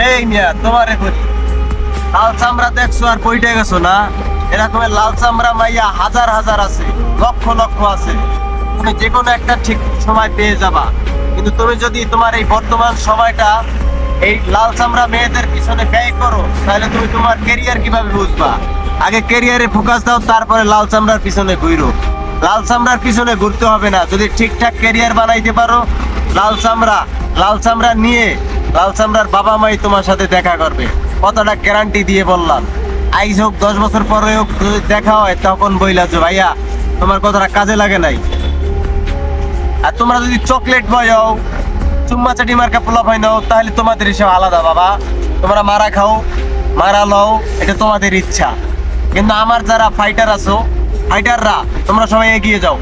এই মিয়া তোমারে করি, লাল চামড়া দেখছো আর কইটে গেছো না? এরকমের লাল চামড়া মাইয়া হাজার হাজার আছে, লক্ষ লক্ষ আছে। তুমি যে কোনো একটা ঠিক সময় পেয়ে যাবা। কিন্তু তুমি যদি তোমার এই বর্তমান সময়টা এই লাল চামড়া মেয়েদের পিছনে ব্যয় করো, তাহলে তুমি তোমার ক্যারিয়ার কিভাবে বুঝবা? আগে ক্যারিয়ারে ফোকাস দাও, তারপরে লাল চামড়ার পিছনে ঘুরো। লাল চামড়ার পিছনে ঘুরতে হবে না, যদি ঠিকঠাক ক্যারিয়ার বানাইতে পারো। লাল চামড়া লাল চামড়া নিয়ে লাল চামড়ার বাবা মাই তোমার সাথে দেখা করবে, কতটা গ্যারান্টি দিয়ে বললাম। আইজ হোক 10 বছর পরে হোক, যদি দেখা হয় তখন বইলা যে ভাইয়া তোমার কথাটা কাজে লাগে নাই। আর তোমরা যদি চকলেট বয় হও, চুম্মা চাটি মার্কা পোলা ভাই নাও, তাহলে তোমাদের হিসাব আলাদা বাবা। তোমরা মারা খাও, মারা লও, এটা তোমাদের ইচ্ছা। কিন্তু আমার যারা ফাইটার আছো, ফাইটাররা তোমরা সবাই এগিয়ে যাও।